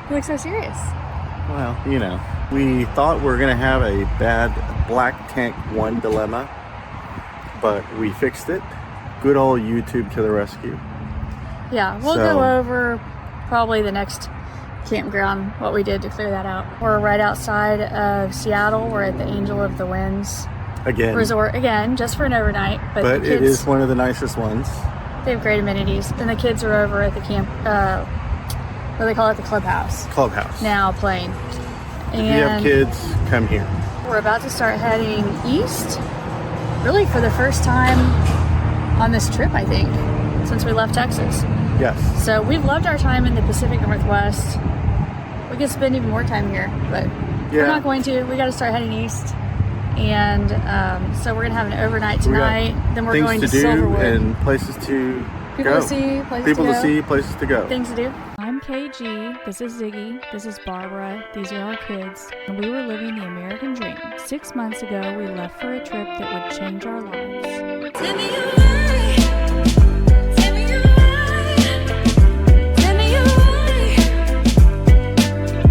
You look so serious. Well, you know, we thought we were going to have a bad black tank 1 dilemma, but we fixed it. Good old YouTube to the rescue. Yeah, we'll go over probably the next campground, what we did to clear that out. We're right outside of Seattle. We're at the Angel of the Winds Resort again, just for an overnight. But the kids, it is one of the nicest ones. They have great amenities. And the kids are over at the camp, what do they call it? The clubhouse. Clubhouse. Now playing. If you have kids, come here. We're about to start heading east, really for the first time on this trip, I think, since we left Texas. Yes. So we've loved our time in the Pacific Northwest. We could spend even more time here, but we're not going to. We got to start heading east. And so we're going to have an overnight tonight. Then we're going to Silverwood. And places to People go. to see, places People to to see, places to go. Things to do. I'm KG, this is Ziggy, this is Barbara, these are our kids, and we were living the American dream. 6 months ago, we left for a trip that would change our lives. Tell me you're right. Tell me you're right. Tell me you're right.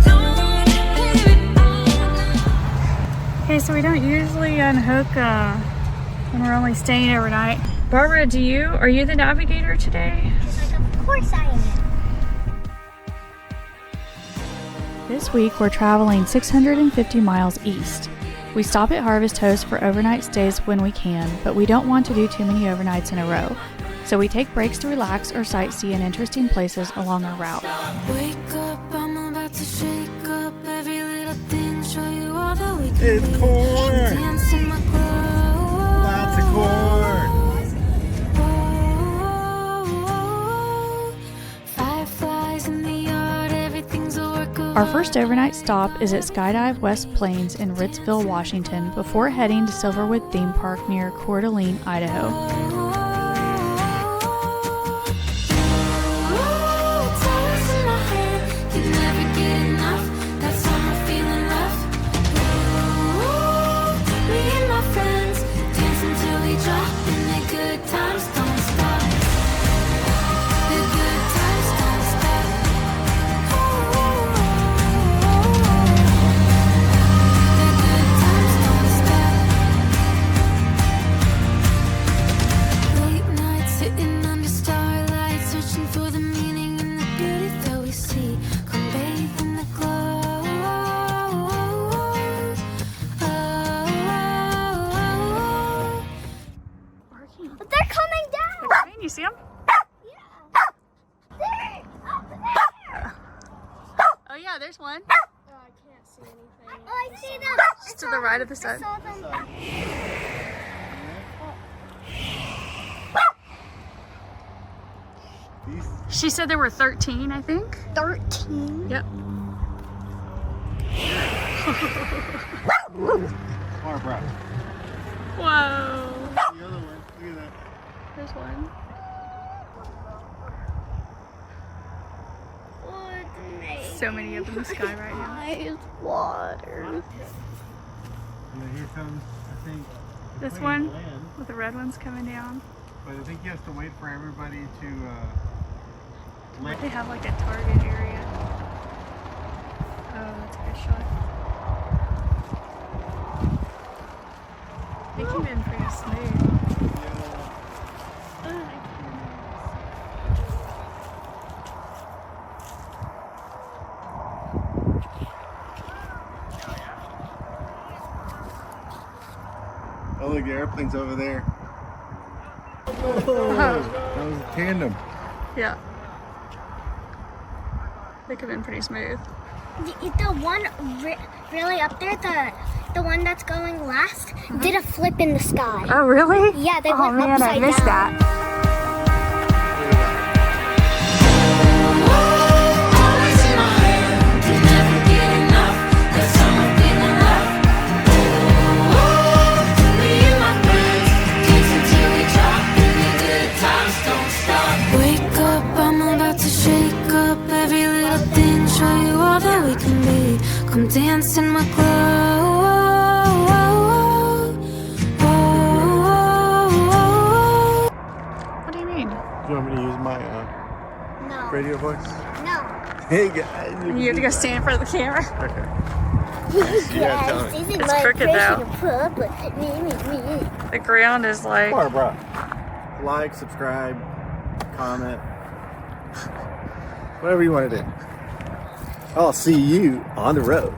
Don't leave it on. Okay, so we don't usually unhook when we're only staying overnight. Barbara, are you the navigator today? Of course I am. This week we're traveling 650 miles east. We stop at Harvest Host for overnight stays when we can, but we don't want to do too many overnights in a row. So we take breaks to relax or sightsee in interesting places along our route. Wake up, I'm about to shake up every little thing, show you all that we can It's be. corn! Dance in my clothes. Lots of corn! Fireflies in the yard, everything's a work of Our first overnight stop is at Skydive West Plains in Ritzville, Washington, before heading to Silverwood Theme Park near Coeur d'Alene, Idaho. They're coming down. You see them? Yeah. They're up there. Oh yeah, there's one. Oh, I can't see anything. Oh, I see them. Just to the right of the sun. I saw them. She said there were 13, I think. 13. Yep. Barbara. Whoa. The other one. Look at that. There's one. So many up in the sky right now. Nice water. And then here comes, I think, This plane one to land, with the red ones coming down. but I think he has to wait for everybody to land. They have like a target area. Oh, that's a good shot. They came in pretty smooth. Oh, look, the airplane's over there. Oh, that was a tandem. Yeah. They come in pretty smooth. The one really up there, the one that's going last, did a flip in the sky. Oh, really? Yeah, they Oh went man, upside I missed down. that. Wake up, I'm about to shake up every little thing, show you all that we can be. Come dance in my clothes. What do you mean? Do you want me to use my No. radio voice? No. Hey guys. You have to go stand in front of the camera. Okay. Yeah, tell me. This is It's my crooked, though. personal problem. The ground is like. Barbara, like, subscribe, comment, whatever you want to do. I'll see you on the road.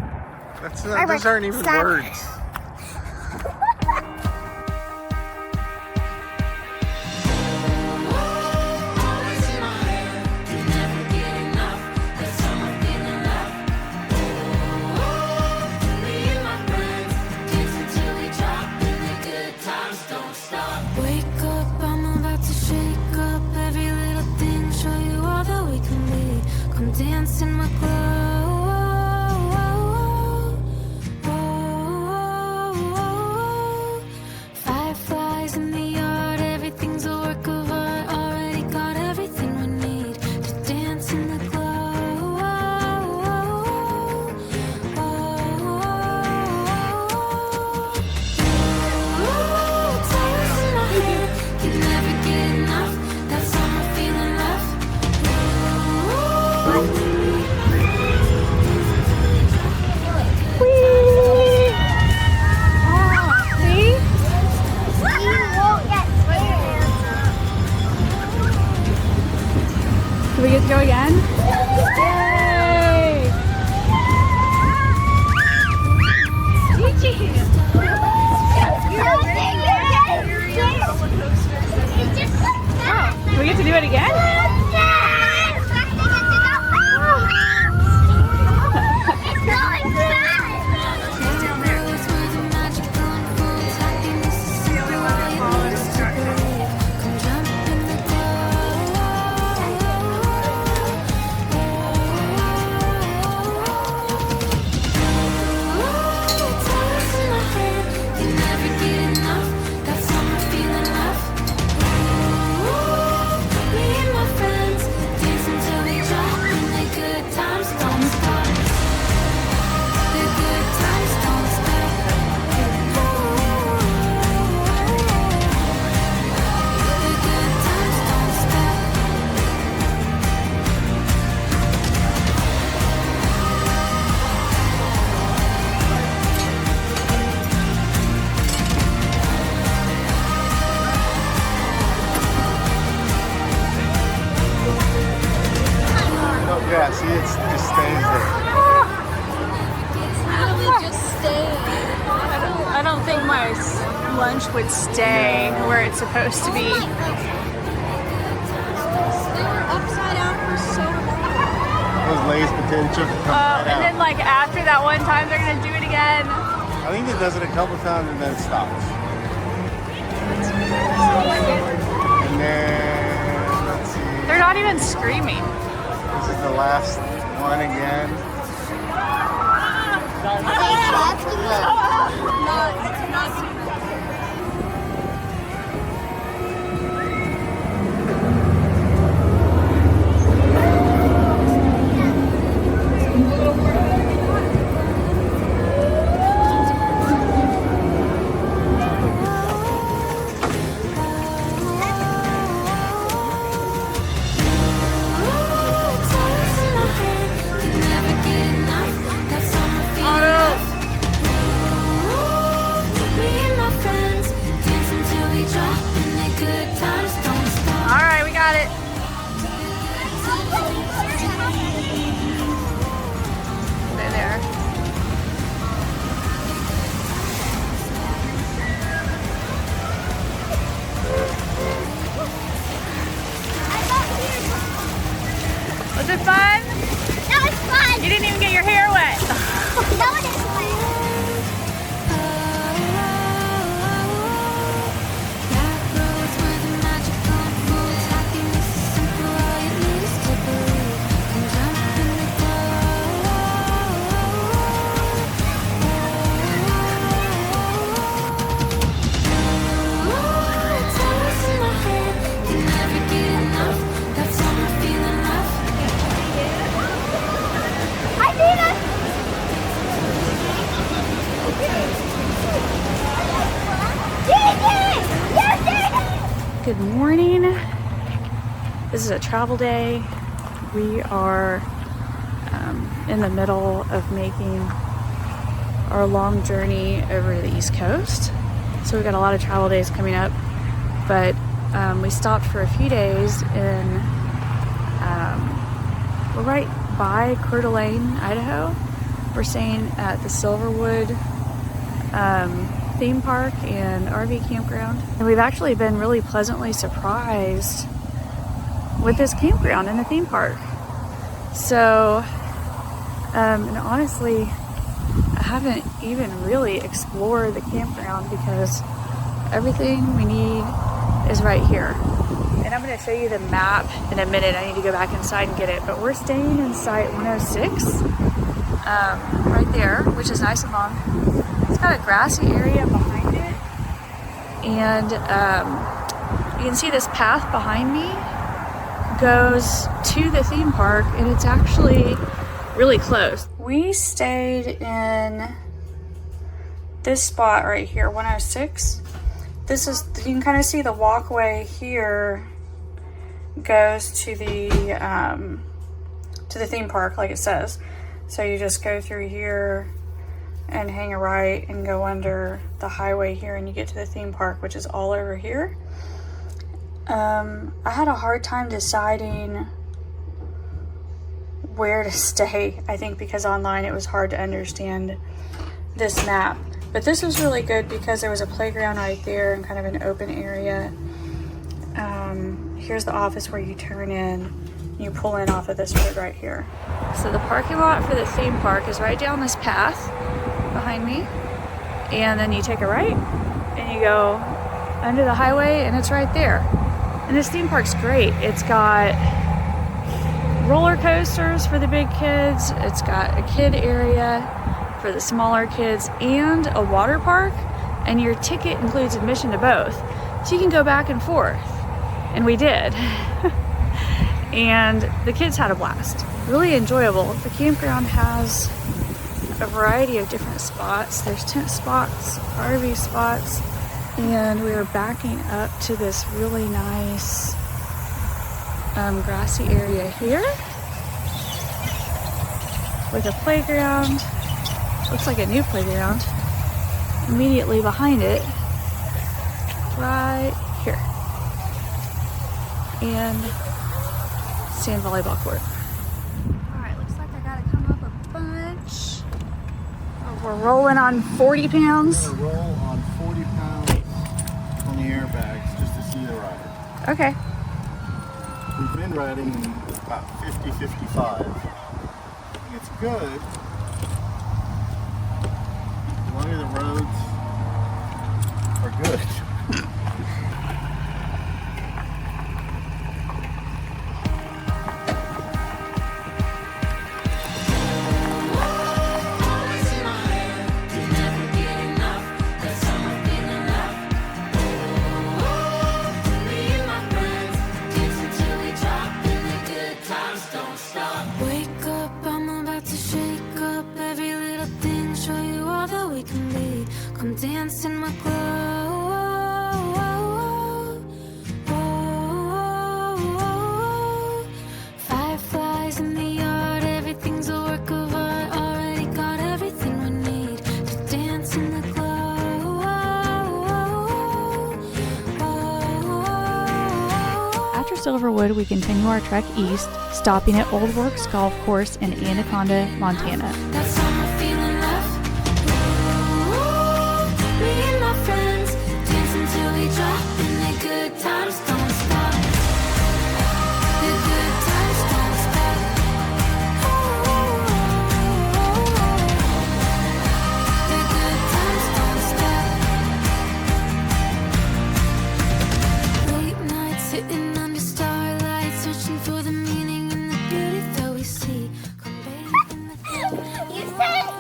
That's not, those aren't even Stop. words. Wake up, I'm about to shake up every little thing, show you all that we can be. Come dance in my glow. Fireflies in the yard, everything's a work of art. Already got everything we need to dance in the glow. Do we get to go again? Yay! Do we get to do it again? Yeah, see, it just stays there. I don't think my lunch would stay where it's supposed to be. Those Lay's potential to come right And out. then like after that one time, they're gonna do it again. I think it does it a couple times and then it stops. And then, let's see. They're not even screaming. This is the last one again. All right, we got it. Stay there. Was it fun? That was fun. You didn't even get your hair wet. That was fun. Good morning. This is a travel day. We are in the middle of making our long journey over the East Coast. So we've got a lot of travel days coming up, but we stopped for a few days in, we're right by Coeur d'Alene, Idaho. We're staying at the Silverwood theme park and RV campground. And we've actually been really pleasantly surprised with this campground and the theme park. So, and honestly, I haven't even really explored the campground because everything we need is right here. And I'm going to show you the map in a minute. I need to go back inside and get it. But we're staying in site 106, right there, which is nice and long. It's got a grassy area behind it. And you can see this path behind me goes to the theme park, and it's actually really close. We stayed in this spot right here, 106. This is, you can kind of see the walkway here goes to the theme park, like it says. So you just go through here and hang a right and go under the highway here, and you get to the theme park, which is all over here. I had a hard time deciding where to stay, I think, because online it was hard to understand this map. But this was really good because there was a playground right there and kind of an open area. Here's the office where you turn in. You pull in off of this road right here. So the parking lot for the theme park is right down this path behind me. And then you take a right and you go under the highway and it's right there. And this theme park's great. It's got roller coasters for the big kids. It's got a kid area for the smaller kids and a water park. And your ticket includes admission to both. So you can go back and forth. And we did. And the kids had a blast. Really enjoyable. The campground has a variety of different spots. There's tent spots, RV spots, and we were backing up to this really nice grassy area here with a playground. Looks like a new playground. Immediately behind it, right here. And sand volleyball court. Alright, looks like I gotta come up a bunch. We're rolling on 40 pounds. We're gonna roll on 40 pounds on the airbags just to see the ride. Okay. We've been riding about 50, 55. It's good. As long as the roads are good. Come dance in my glow. Fireflies in the yard, everything's a work of art. Already got everything we need to dance in the glow. After Silverwood, we continue our trek east, stopping at Old Works Golf Course in Anaconda, Montana. That's all my feeling left. Me and my friends dancing till we drop, and the good times don't stop. The good times don't stop. The good times don't stop. Late nights sitting under starlight, searching for the meaning in the beauty that we see. Come bathe in the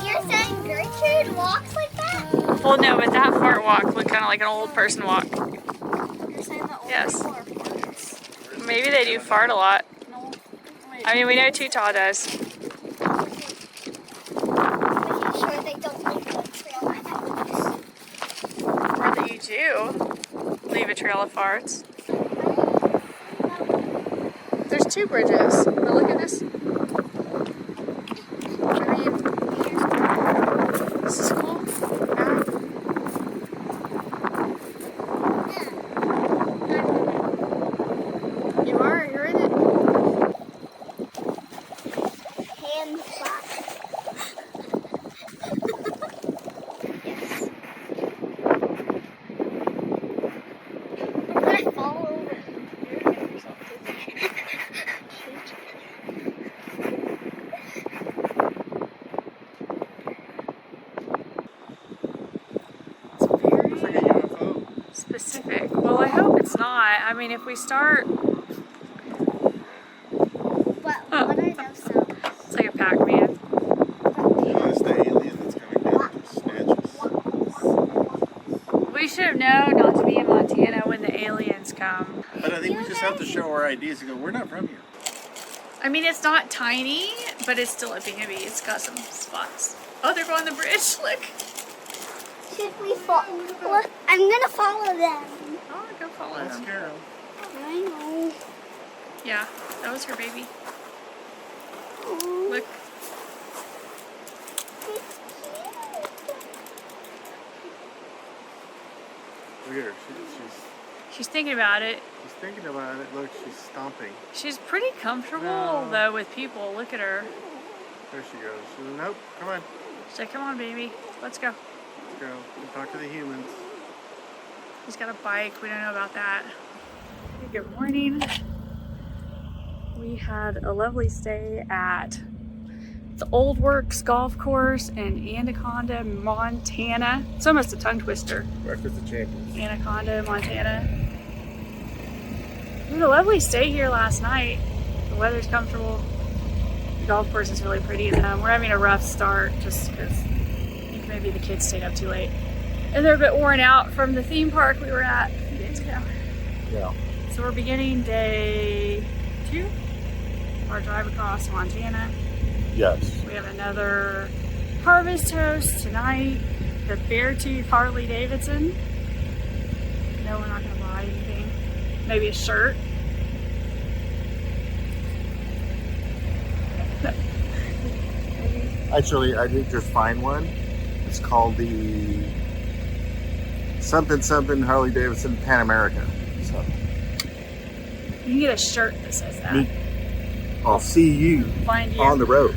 You're saying Gertrude walks like that? Well, no, but that fart walk looked kind of like an old person walk. You're saying that old Yes. people are farters? Maybe they do fart a lot. No. I mean, we know Tutah does. Are you sure they don't leave a trail like that? Or that you do leave a trail of farts. There's two bridges, but look at this. specific. Well, I hope it's not. I mean, if we start... What are those sounds? It's like a Pac-Man. It's the alien that's coming down to snatch us. We should have known not to be in Montana when the aliens come. But I think we just have to show our IDs and go, we're not from here. I mean, it's not tiny, but it's still a baby. It's got some spots. Oh, they're going the bridge. Look. Should we follow? Look, I'm gonna follow them. Oh, go follow Don't them. scare them. I know. Yeah, that was her baby. Oh, Look. it's Look at her. She's thinking about it. She's thinking about it. Look, she's stomping. She's pretty comfortable, No. though, with people. Look at her. There she goes. She says, nope, come on. She's like, come on, baby. Let's go. Let's go. We'll talk to the humans. He's got a bike. We don't know about that. Good morning. We had a lovely stay at the Old Works Golf Course in Anaconda, Montana. It's almost a tongue twister. Breakfast of Champions. Anaconda, Montana. We had a lovely stay here last night. The weather's comfortable. The golf course is really pretty. We're having a rough start just because I think maybe the kids stayed up too late. And they're a bit worn out from the theme park we were at a few days ago. Yeah. So we're beginning day 2, our drive across Montana. Yes. We have another harvest toast tonight, the Beartooth Harley Davidson. No, we're not going to buy anything. Maybe a shirt. Actually, I did just find one. It's called the something Harley Davidson Pan America. So You can get a shirt that says that. I'll see you Find you. on the road.